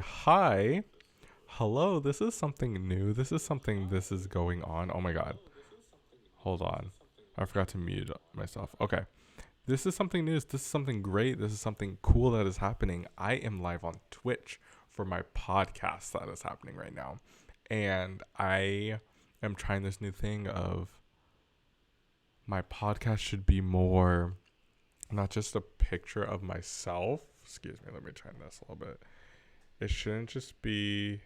Hi. Hello. This is something new. This is going on. Oh my god. Hold on. I forgot to mute myself. Okay. This is something new. This is something great. This is something cool that is happening. I am live on Twitch for my podcast that is happening right now. And I am trying this new thing of my podcast should be more not just a picture of myself. Excuse me, let me try this a little bit. It shouldn't just be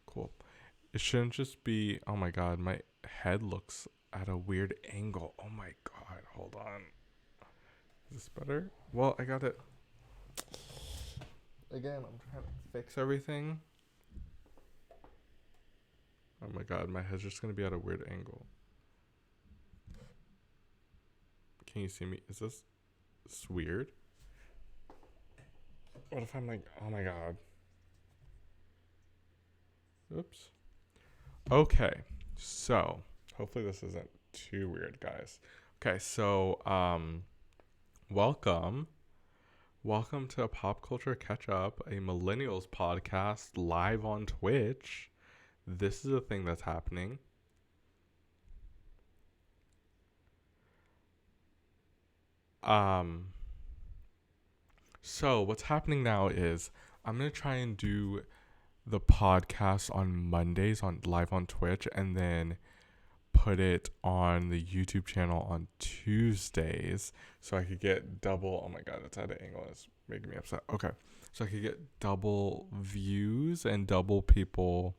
cool. It shouldn't just be, oh my god, my head looks at a weird angle. Oh my god, hold on. Is this better? Well, I got it. Again, I'm trying to fix everything. Oh my god, my head's just gonna be at a weird angle. Can you see me? Is this weird? What if I'm like, oh my god. Oops. Okay, so hopefully this isn't too weird, guys. Okay, so welcome. Welcome to Pop Culture Ketchup, a Millennials podcast live on Twitch. This is a thing that's happening. Um, so what's happening now is I'm gonna try and do the podcast on Mondays on live on Twitch, and then put it on the YouTube channel on Tuesdays, so I could get double. Oh my god, it's at an angle. It's making me upset. Okay, so I could get double views and double people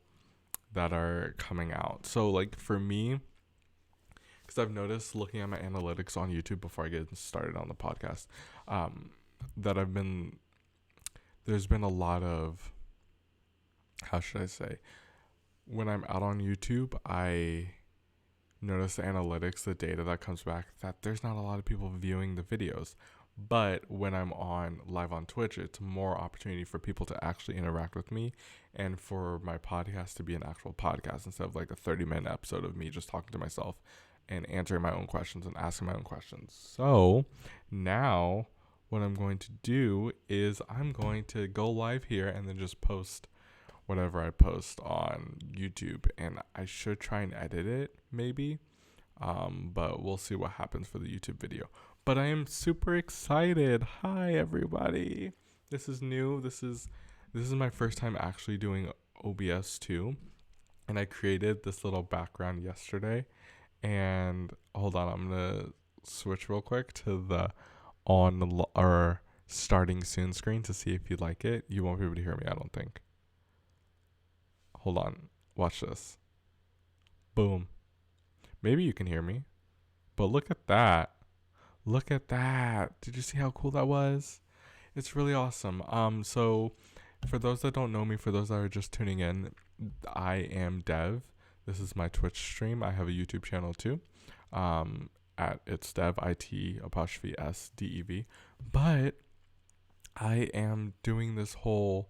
that are coming out. So like for me, because I've noticed looking at my analytics on YouTube before I get started on the podcast, um, that there's been a lot of, how should I say, when I'm out on YouTube, I notice the analytics, the data that comes back, that there's not a lot of people viewing the videos. But when I'm on live on Twitch, it's more opportunity for people to actually interact with me and for my podcast to be an actual podcast instead of like a 30-minute episode of me just talking to myself and answering my own questions and asking my own questions. So now what I'm going to do is I'm going to go live here and then just post whatever I post on YouTube, and I should try and edit it maybe, but we'll see what happens for the YouTube video. But I am super excited. Hi everybody. This is new. This is my first time actually doing OBS too, and I created this little background yesterday. And hold on, I'm gonna switch real quick to the or starting soon screen to see if you like it. You won't be able to hear me, I don't think. Hold on. Watch this. Boom. Maybe you can hear me. But look at that. Look at that. Did you see how cool that was? It's really awesome. So for those that don't know me, for those that are just tuning in, I am Dev. This is my Twitch stream. I have a YouTube channel too. At it's Dev IT_SDEV. But I am doing this whole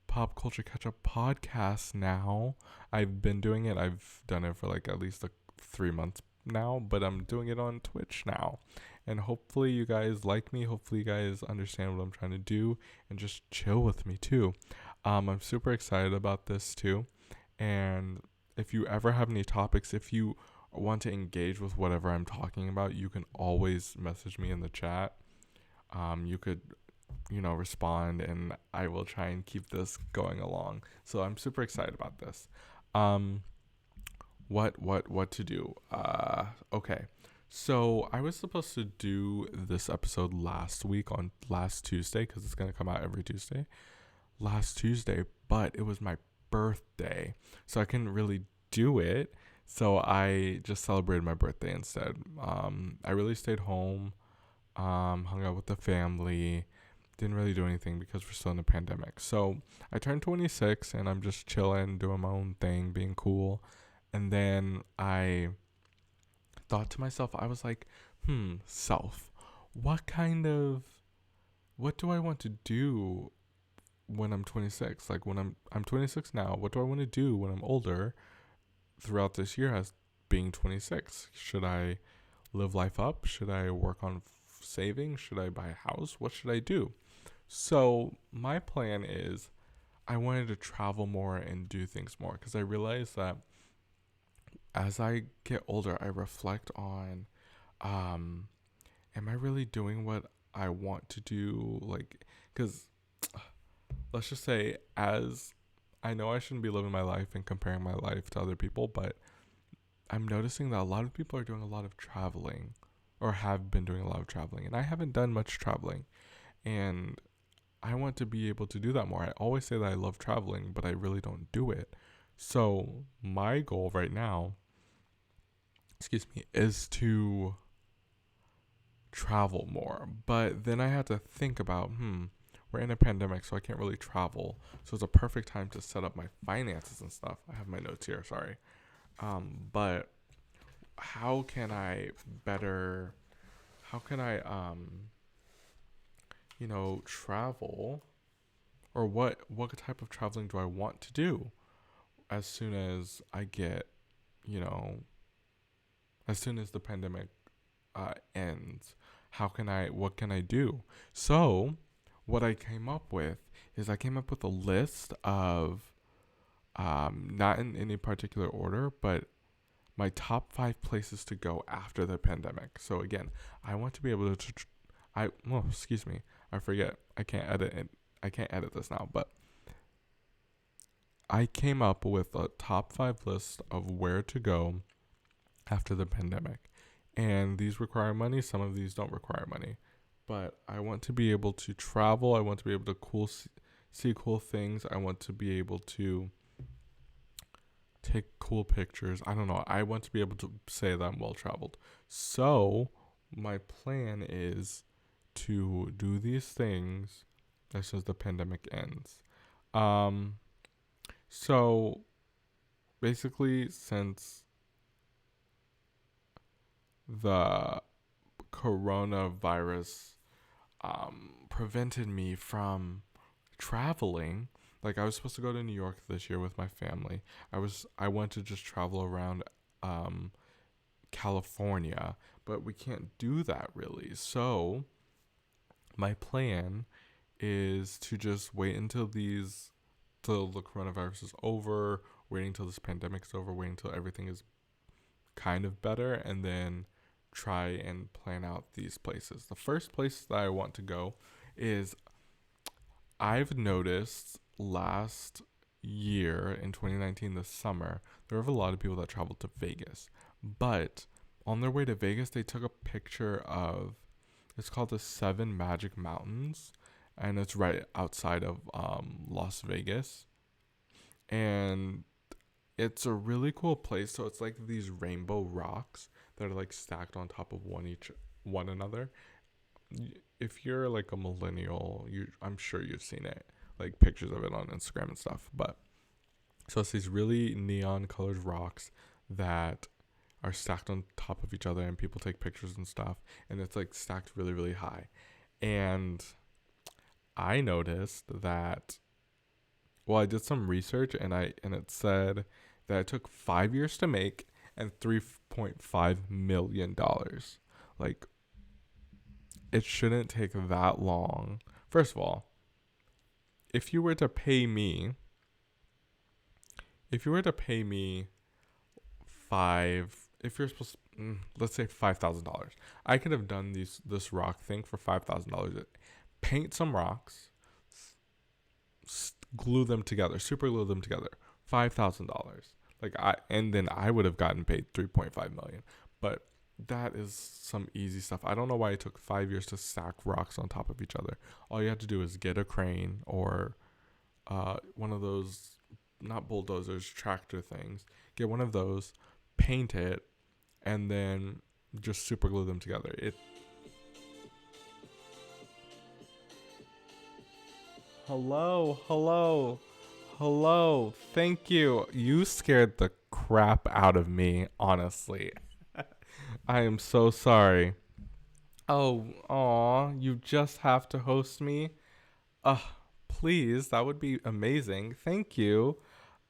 Pop Culture Ketchup podcast now. I've been doing it. I've done it for like at least like 3 months now, but I'm doing it on Twitch now. And hopefully you guys like me. Hopefully you guys understand what I'm trying to do and just chill with me too. I'm super excited about this too. And if you ever have any topics, if you want to engage with whatever I'm talking about, you can always message me in the chat. You could respond, and I will try and keep this going along. So I'm super excited about this. What to do? Okay. So I was supposed to do this episode last week on last Tuesday, because it's gonna come out every Tuesday. Last Tuesday, but it was my birthday, so I couldn't really do it. So I just celebrated my birthday instead. I really stayed home, hung out with the family, didn't really do anything because we're still in the pandemic. So I turned 26 and I'm just chilling, doing my own thing, being cool. And then I thought to myself, I was like, self, what do I want to do when I'm 26? Like when I'm 26 now, what do I want to do when I'm older throughout this year as being 26? Should I live life up? Should I work on saving? Should I buy a house? What should I do? So my plan is I wanted to travel more and do things more because I realized that as I get older, I reflect on, um, am I really doing what I want to do? Like, because let's just say, as I know I shouldn't be living my life and comparing my life to other people, but I'm noticing that a lot of people are doing a lot of traveling or have been doing a lot of traveling, and I haven't done much traveling. And I want to be able to do that more. I always say that I love traveling, but I really don't do it. So, my goal right now, excuse me, is to travel more. But then I had to think about, we're in a pandemic, so I can't really travel. So it's a perfect time to set up my finances and stuff. I have my notes here, sorry. But how can I better, how can I, travel? Or what type of traveling do I want to do as soon as I get, you know, as soon as the pandemic ends? What can I do? So, what I came up with is I came up with a list of, not in any particular order, but my top 5 places to go after the pandemic. So again, I want to be able to, excuse me, I forget, I can't edit it. I can't edit this now, but I came up with a top 5 list of where to go after the pandemic. And these require money, some of these don't require money. But I want to be able to travel, I want to be able to see cool things, I want to be able to take cool pictures. I don't know. I want to be able to say that I'm well traveled. So, my plan is to do these things as soon as the pandemic ends. Um, so basically, since the coronavirus prevented me from traveling, like I was supposed to go to New York this year with my family. I want to just travel around um, California, but we can't do that really. So my plan is to just wait until till the coronavirus is over, waiting until this pandemic is over, waiting until everything is kind of better, and then try and plan out these places. The first place that I want to go is, I've noticed last year in 2019, this summer, there were a lot of people that traveled to Vegas. But on their way to Vegas, they took a picture of, it's called the Seven Magic Mountains, and it's right outside of Las Vegas. And it's a really cool place. So it's like these rainbow rocks that are like stacked on top of one another. If you're like a millennial, I'm sure you've seen it, like pictures of it on Instagram and stuff. But so it's these really neon colored rocks that are stacked on top of each other, and people take pictures and stuff, and it's like stacked really really high. And I noticed that, well, I did some research, and it said that it took 5 years to make and $3.5 million. Like, it shouldn't take that long. First of all, if you were to pay me, if you were to pay me if you're supposed to, let's say $5,000, I could have done this rock thing for $5,000. Paint some rocks, glue them together, super glue them together, $5,000. And then I would have gotten paid 3.5 million. But that is some easy stuff. I don't know why it took 5 years to stack rocks on top of each other. All you have to do is get a crane or one of those, not bulldozers, tractor things. Get one of those, paint it, and then just super glue them together. Hello, hello, hello. Thank you. You scared the crap out of me, honestly. I am so sorry. Oh, aw, you just have to host me? Please, that would be amazing. Thank you.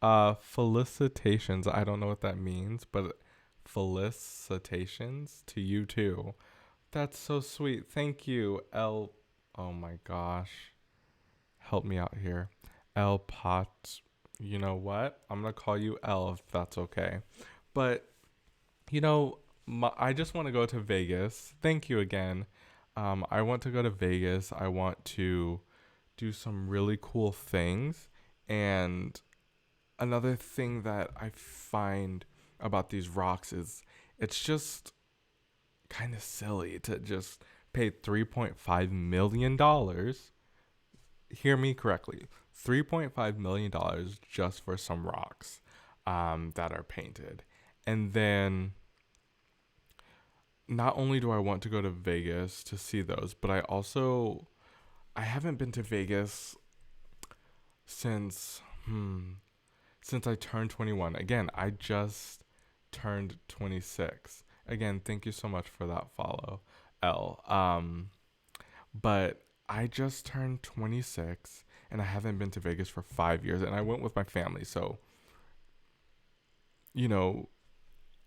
Felicitations. I don't know what that means, but felicitations to you too. That's so sweet. Thank you, L. Oh my gosh. help me out here. El Pot. You know what? I'm gonna call you El if that's okay. But you know, I just want to go to Vegas. Thank you again. I want to go to Vegas. I want to do some really cool things. And another thing that I find about these rocks is it's just kind of silly to just pay $3.5 million. Hear me correctly, $3.5 million just for some rocks that are painted. And then not only do I want to go to Vegas to see those, but I haven't been to Vegas since since I turned 21. Again, I just turned 26. Again, thank you so much for that follow, L. But I just turned 26 and I haven't been to Vegas for 5 years, and I went with my family. So, you know,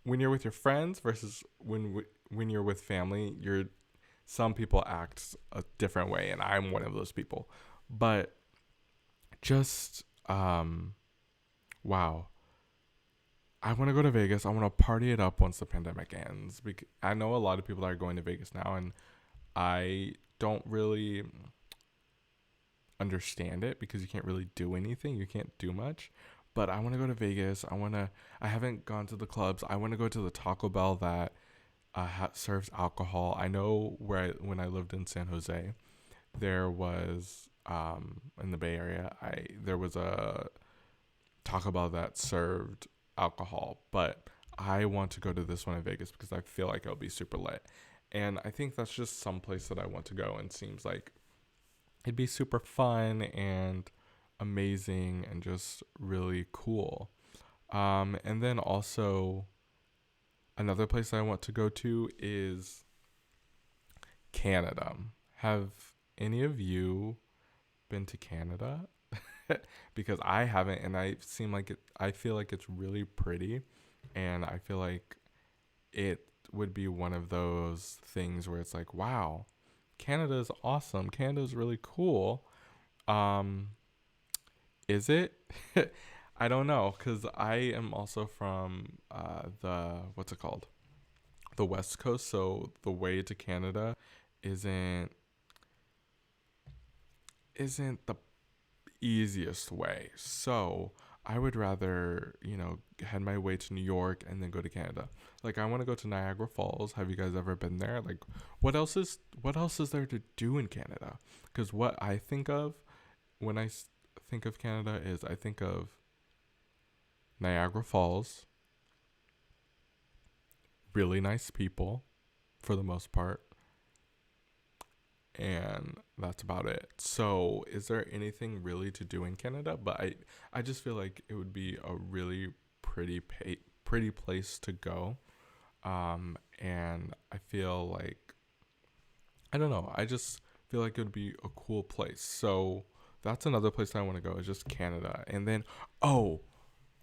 when you're with your friends versus when you're with family, you're some people act a different way, and I'm one of those people. But just wow, I want to go to Vegas. I want to party it up once the pandemic ends. I know a lot of people are going to Vegas now, and I don't really understand it because you can't really do anything. You can't do much. But I want to go to Vegas. I haven't gone to the clubs. I want to go to the Taco Bell that serves alcohol. I know when I lived in San Jose, there was in the Bay Area. There was a Taco Bell that served alcohol, but I want to go to this one in Vegas because I feel like it'll be super lit. And I think that's just some place that I want to go, and seems like it'd be super fun and amazing and just really cool. And then also another place I want to go to is Canada. Have any of you been to Canada? Because I haven't, and I feel like it's really pretty, and I feel like it would be one of those things where it's like, wow, Canada is awesome. Canada is really cool. Um, is it? I don't know, because I am also from the what's it called? The West Coast, so the way to Canada isn't isn't the easiest way. So I would rather, head my way to New York and then go to Canada. Like I want to go to Niagara Falls. Have you guys ever been there? Like what else is there to do in Canada? Cuz what I think of when think of Canada is I think of Niagara Falls, really nice people for the most part, and that's about it. So, is there anything really to do in Canada? But I just feel like it would be a really pretty place to go. And I feel like I don't know. I just feel like it would be a cool place. So that's another place I want to go is just Canada. And then oh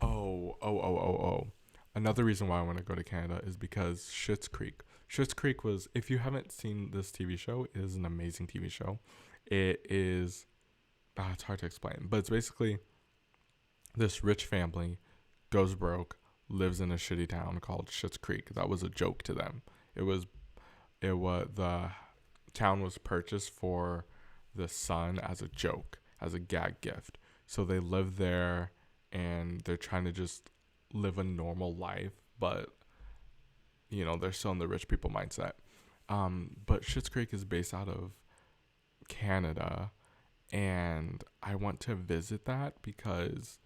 oh. Another reason why I want to go to Canada is because Schitt's Creek. Schitt's Creek was, if you haven't seen this TV show, it is an amazing TV show. It is, it's hard to explain, but it's basically this rich family goes broke, lives in a shitty town called Schitt's Creek. That was a joke to them. The town was purchased for the son as a joke, as a gag gift. So they live there and they're trying to just live a normal life, but they're still in the rich people mindset. But Schitt's Creek is based out of Canada, and I want to visit that because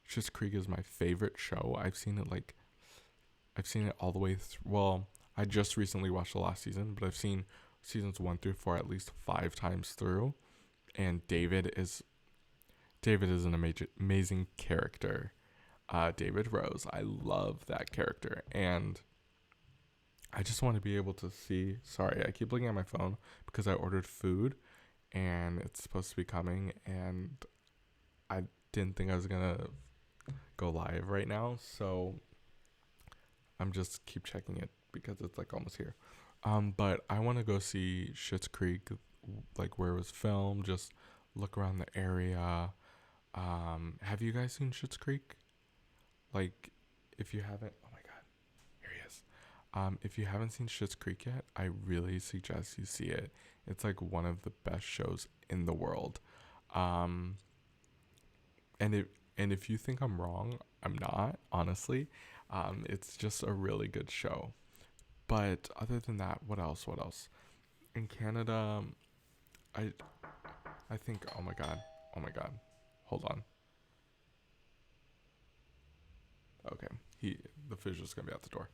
Schitt's Creek is my favorite show. I've seen it all the way through. Well, I just recently watched the last season, but I've seen seasons 1 through 4 at least 5 times through. And David is an amazing character. David Rose. I love that character, and I just want to be able to see. Sorry, I keep looking at my phone because I ordered food, and it's supposed to be coming, and I didn't think I was gonna go live right now, so I'm just keep checking it because it's like almost here. But I want to go see Schitt's Creek, like where it was filmed, just look around the area. Have you guys seen Schitt's Creek? Like, if you haven't, oh my god, here he is. If you haven't seen Schitt's Creek yet, I really suggest you see it. It's like one of the best shows in the world. Um, and if you think I'm wrong, I'm not, honestly. It's just a really good show. But other than that, what else? What else? In Canada, I I think, oh my god. Oh my god. Hold on. Okay. The food's just gonna be at the door.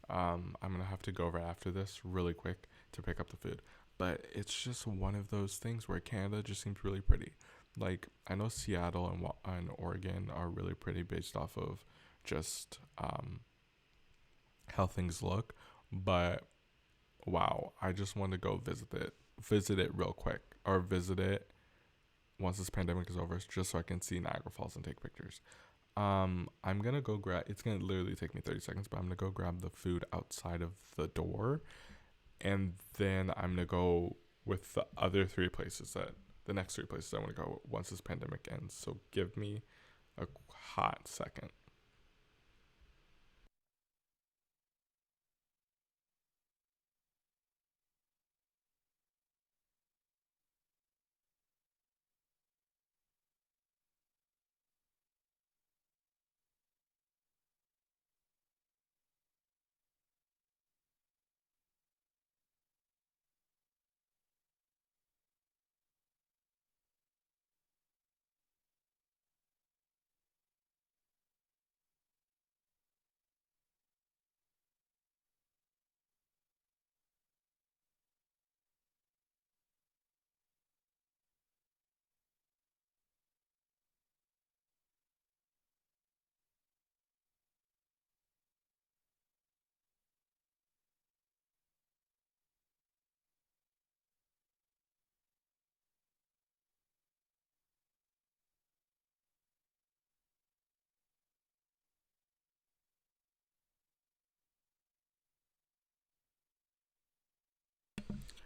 I'm gonna have to go right after this really quick to pick up the food. But it's just one of those things where Canada just seems really pretty. Like, I know Seattle and Oregon are really pretty based off of just how things look. But wow, I just want to go visit it real quick, or visit it once this pandemic is over, just so I can see Niagara Falls and take pictures. I'm gonna go grab. It's gonna literally take me 30 seconds, but I'm gonna go grab the food outside of the door, and then I'm gonna go with the next three places I want to go once this pandemic ends. So give me a hot second.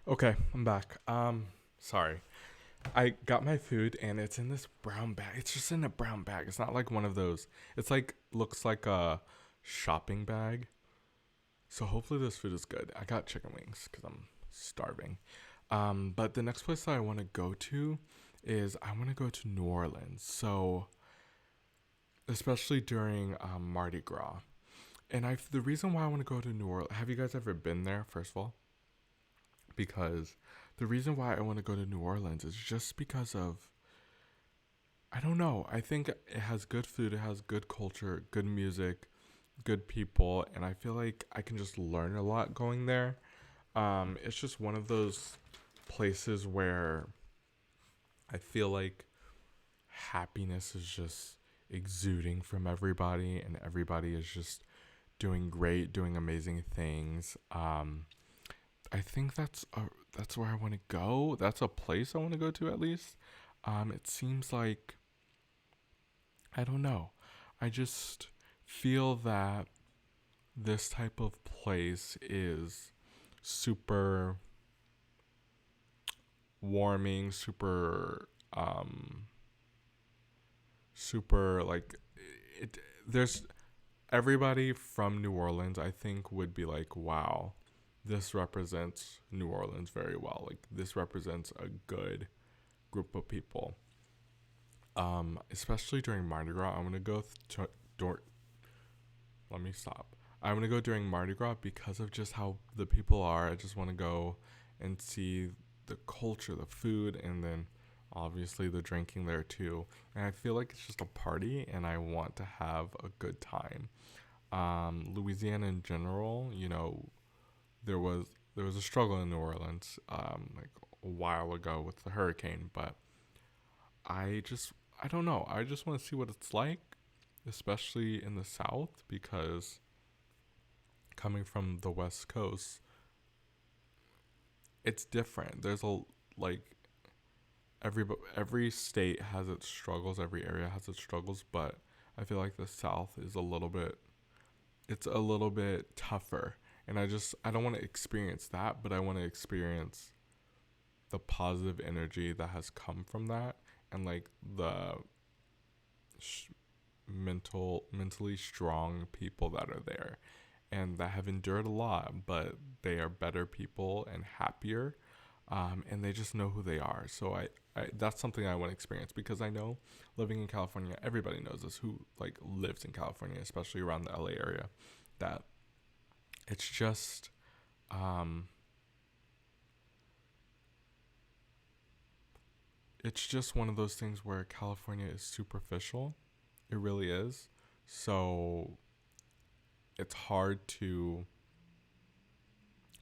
Okay, I'm back. Sorry. I got my food and it's in this brown bag. It's just in a brown bag. It's not like one of those. It's like looks like a shopping bag. So hopefully this food is good. I got chicken wings because I'm starving. But the next place that I want to go to is I want to go to New Orleans. So especially during Mardi Gras. And the reason why I want to go to New Orleans. Have you guys ever been there? First of all, because the reason why I want to go to New Orleans is just because of, I don't know. I think it has good food, it has good culture, good music, good people, and I feel like I can just learn a lot going there. It's just one of those places where I feel like happiness is just exuding from everybody, and everybody is just doing great, doing amazing things. I think that's where I want to go. That's a place I want to go to at least. It seems like, I don't know. I just feel that this type of place is super warming, super like it. There's everybody from New Orleans. I think would be like, wow, this represents New Orleans very well. Like this represents a good group of people. Especially during Mardi Gras, I'm gonna go let me stop. I'm gonna go during Mardi Gras because of just how the people are. I just want to go and see the culture, the food, and then obviously the drinking there too. And I feel like it's just a party, and I want to have a good time. Louisiana in general, there was there was a struggle in New Orleans, like a while ago with the hurricane, but I don't know. I just want to see what it's like, especially in the South, because coming from the West Coast, it's different. There's a like every state has its struggles, every area has its struggles, but I feel like the South is a little bit tougher. And I don't want to experience that, but I want to experience the positive energy that has come from that, and like the sh- mentally strong people that are there and that have endured a lot, but they are better people and happier, and they just know who they are. So I that's something I want to experience because I know living in California, everybody knows this who like lives in California, especially around the LA area, that it's just um, it's just one of those things where California is superficial. It really is. So it's hard to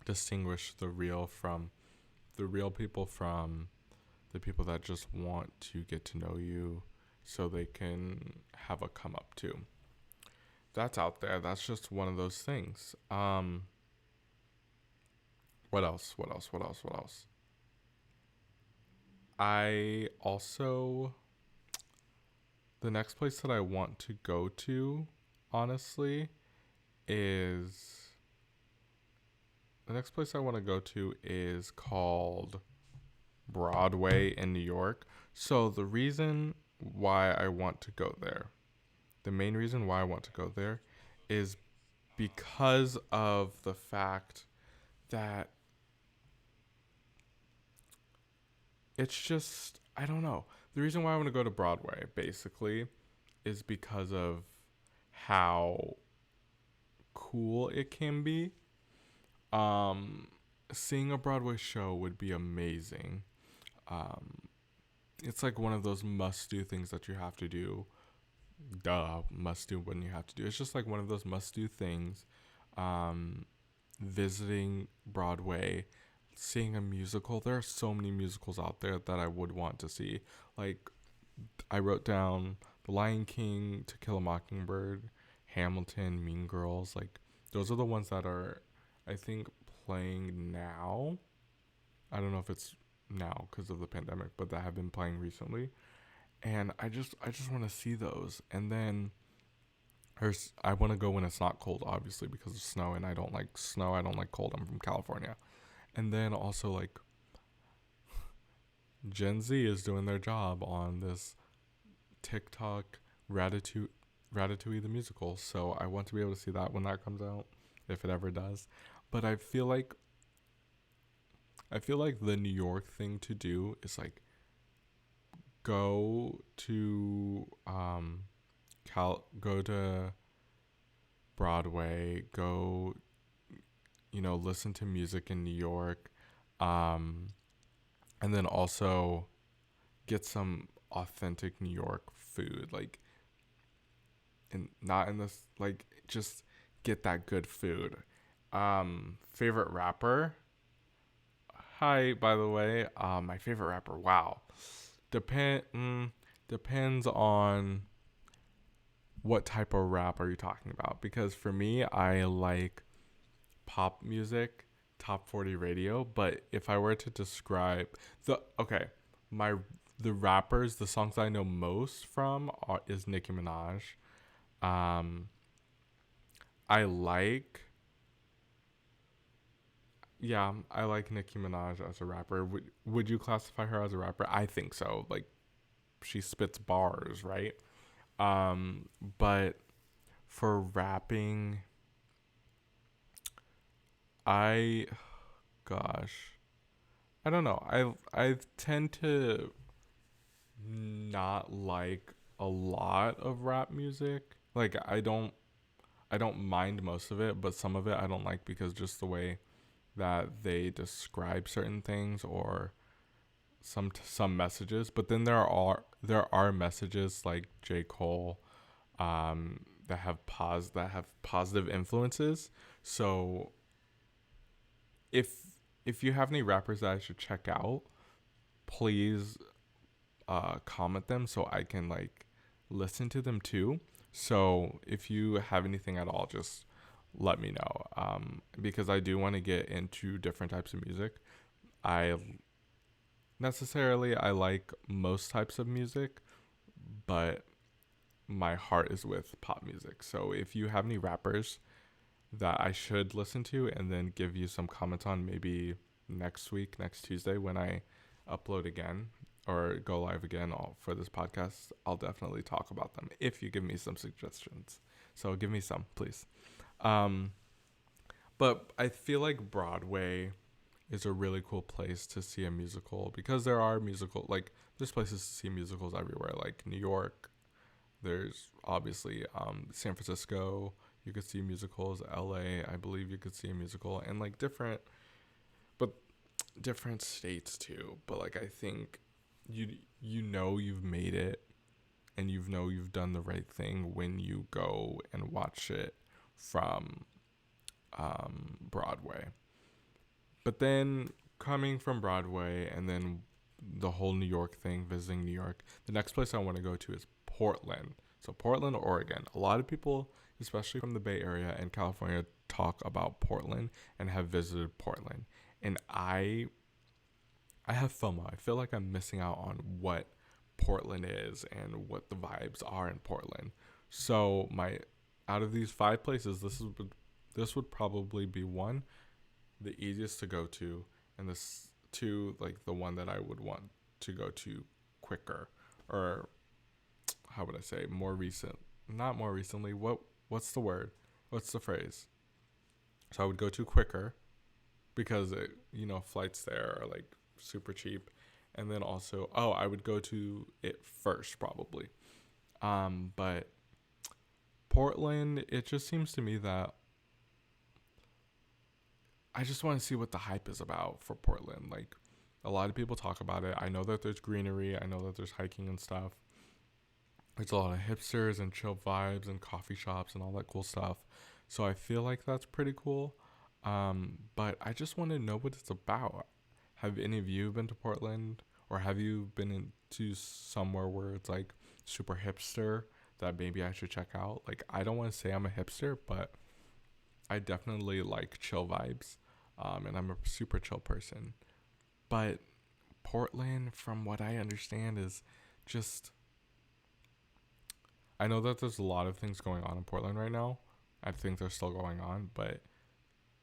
distinguish the real people from the people that just want to get to know you so they can have a come up too. That's out there. That's just one of those things. What else? What else? What else? What else? I also the next place that I want to go to, honestly, is the next place I want to go to is called Broadway in New York. So the reason why I want to go there, the main reason why I want to go there is because of the fact that it's just, I don't know. The reason why I want to go to Broadway basically is because of how cool it can be. Um, Seeing a Broadway show would be amazing. Um, it's like one of those must do things that you have to do. Duh, must do when you have to do. It's just like one of those must do things. Um, Visiting Broadway, seeing a musical. There are so many musicals out there that I would want to see. Like I wrote down The Lion King, To Kill a Mockingbird, Hamilton, Mean Girls. Like those are the ones that are, I think, playing now. I don't know if it's now because of the pandemic, but that have been playing recently. And I just want to see those. And then I want to go when it's not cold, obviously, because of snow, and I don't like snow. I don't like cold. I'm from California. And then also like Gen Z is doing their job on this TikTok Ratatouille the musical. So I want to be able to see that when that comes out, if it ever does. But I feel like the New York thing to do is like go to go to Broadway, go listen to music in New York, um, and then also get some authentic New York food, like, and not in this, like, just get that good food. Favorite rapper? Hi, by the way. My favorite rapper. Wow. Depends on what type of rap are you talking about? Because for me, I like pop music, top 40 radio, but if I were to describe my the rappers, the songs I know most from is Nicki Minaj. Um I like yeah, I like Nicki Minaj as a rapper. Would you classify her as a rapper? I think so. Like she spits bars, right? Um but for rapping, I gosh, I don't know. I tend to not like a lot of rap music. Like I don't mind most of it, but some of it I don't like because just the way that they describe certain things or some messages. But then there are messages like J. Cole, that have positive influences. So if if you have any rappers that I should check out, please comment them so I can like listen to them too. So if you have anything at all, just let me know. Because I do want to get into different types of music. I I like most types of music, but my heart is with pop music. So if you have any rappers that I should listen to and then give you some comments on maybe next week, next Tuesday when I upload again, or go live again for this podcast, I'll definitely talk about them if you give me some suggestions. So give me some, please. Um, but I feel like Broadway is a really cool place to see a musical because there are there's places to see musicals everywhere, like New York. There's obviously San Francisco. You could see musicals. LA, I believe you could see a musical, and like but different states too. But like I think you you've made it, and you've done the right thing when you go and watch it from Broadway. But then coming from Broadway and then the whole New York thing, visiting New York, the next place I want to go to is Portland. So Portland, Oregon. A lot of people, especially from the Bay Area and California, talk about Portland and have visited Portland. And I have FOMO. I feel like I'm missing out on what Portland is and what the vibes are in Portland. So my out of these 5 places, this would probably be one, the easiest to go to, and this two, like the one that I would want to go to quicker, or how would I say, more recent? Not more recently. What's the word? What's the phrase? So I would go to quicker because flights there are like super cheap, and then also I would go to it first probably. But Portland, it just seems to me that I just want to see what the hype is about for Portland. Like, a lot of people talk about it. I know that there's greenery. I know that there's hiking and stuff. There's a lot of hipsters and chill vibes and coffee shops and all that cool stuff. So I feel like that's pretty cool. But I just want to know what it's about. Have any of you been to Portland? Or have you been into somewhere where it's like super hipster that maybe I should check out? Like, I don't want to say I'm a hipster, but I definitely like chill vibes. And I'm a super chill person. But Portland, from what I understand, is just... I know that there's a lot of things going on in Portland right now. I think they're still going on, but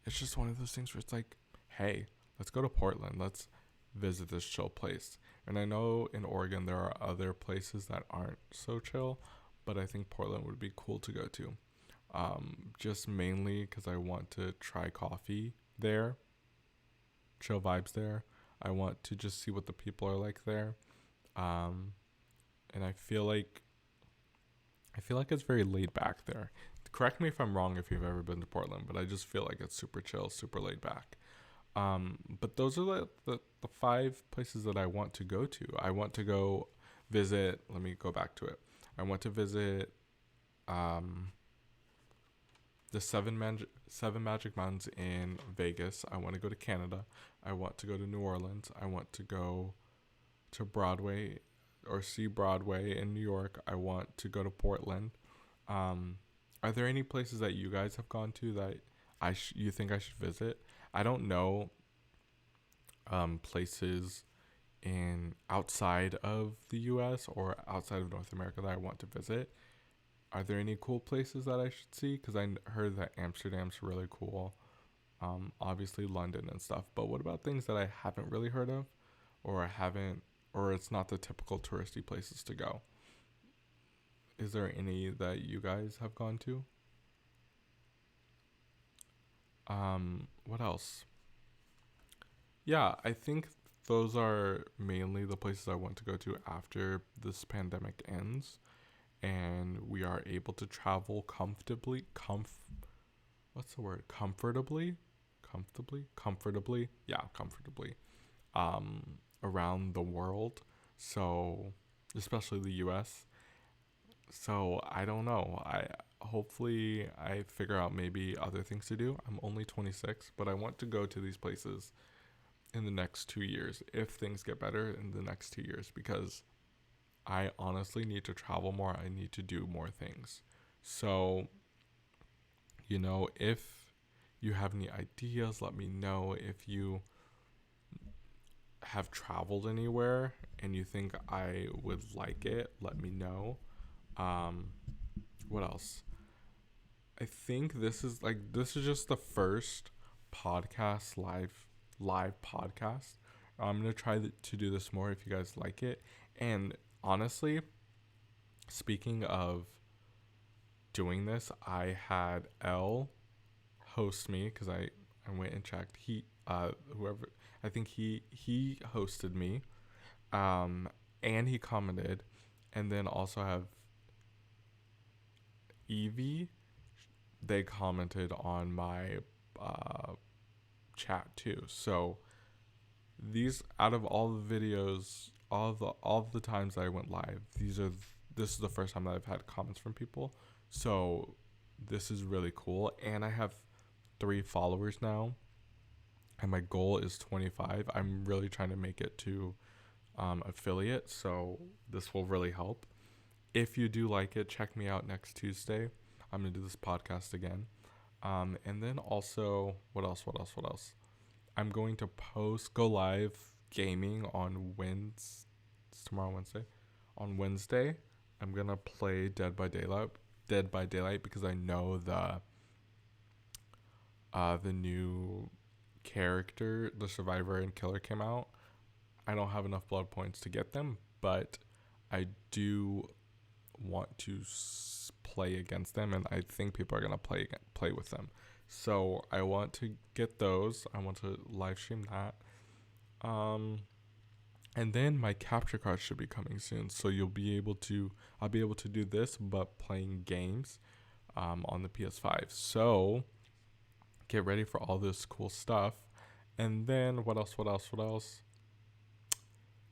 it's just one of those things where it's like, hey, let's go to Portland. Let's visit this chill place. And I know in Oregon there are other places that aren't so chill, but I think Portland would be cool to go to. Just mainly because I want to try coffee there, chill vibes there. I want to just see what the people are like there. And I feel like it's very laid back there. Correct me if I'm wrong if you've ever been to Portland, but I just feel like it's super chill, super laid back. But those are the 5 places that I want to go to. I want to go visit. Let me go back to it. I want to visit the seven Magic Mountains in Vegas. I want to go to Canada. I want to go to New Orleans. I want to go to Broadway or see Broadway in New York. I want to go to Portland. Are there any places that you guys have gone to that you think I should visit? I don't know places in outside of the U.S. or outside of North America that I want to visit. Are there any cool places that I should see? Because I heard that Amsterdam's really cool. Obviously London and stuff. But what about things that I haven't really heard of, or it's not the typical touristy places to go? Is there any that you guys have gone to? What else? Yeah, I think those are mainly the places I want to go to after this pandemic ends and we are able to travel comfortably. What's the word? Comfortably? Yeah, comfortably. Around the world. So, especially the US. So, I don't know. Hopefully I figure out maybe other things to do. I'm only 26, but I want to go to these places in the next 2 years if things get better in the next 2 years, because I honestly need to travel more. I need to do more things. So, if you have any ideas, let me know. If you have traveled anywhere and you think I would like it, let me know. What else? I think this is just the first podcast live podcast, I'm gonna try to do this more if you guys like it. And honestly, speaking of doing this, I had L host me because I went and checked. Whoever, I think he hosted me, and he commented, and then also have Evie. They commented on my uh, chat too. So these, out of all the videos, all of the times I went live, this is the first time that I've had comments from people. So this is really cool, and I have 3 followers now, and my goal is 25. I'm really trying to make it to affiliate, so this will really help. If you do like it, check me out next Tuesday. I'm gonna do this podcast again. And then also, what else? What else? What else? I'm going to go live gaming on Wednesday. It's tomorrow, Wednesday. On Wednesday, I'm gonna play Dead by Daylight. Dead by Daylight because I know the new character, the survivor and killer, came out. I don't have enough blood points to get them, but I do want to play against them, and I think people are gonna play with them. So I want to get those. I want to live stream that. And then my capture card should be coming soon. So I'll be able to do this, but playing games, on the PS5. So get ready for all this cool stuff. And then what else? What else? What else?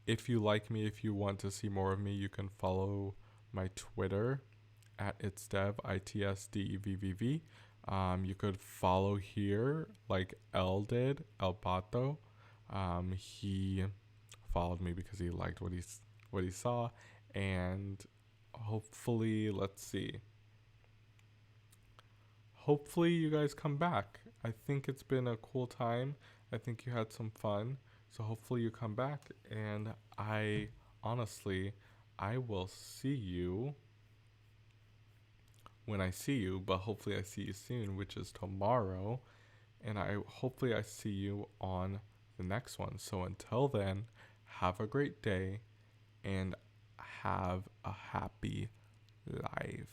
If you like me, if you want to see more of me, you can follow my Twitter at itsdev, ITSDEVVV. You could follow here like El did, El Pato. He followed me because he liked what he saw, and hopefully, let's see. Hopefully, you guys come back. I think it's been a cool time. I think you had some fun. So hopefully you come back, and honestly, I will see you when I see you, but hopefully I see you soon, which is tomorrow, and hopefully I see you on the next one. So until then, have a great day and have a happy life.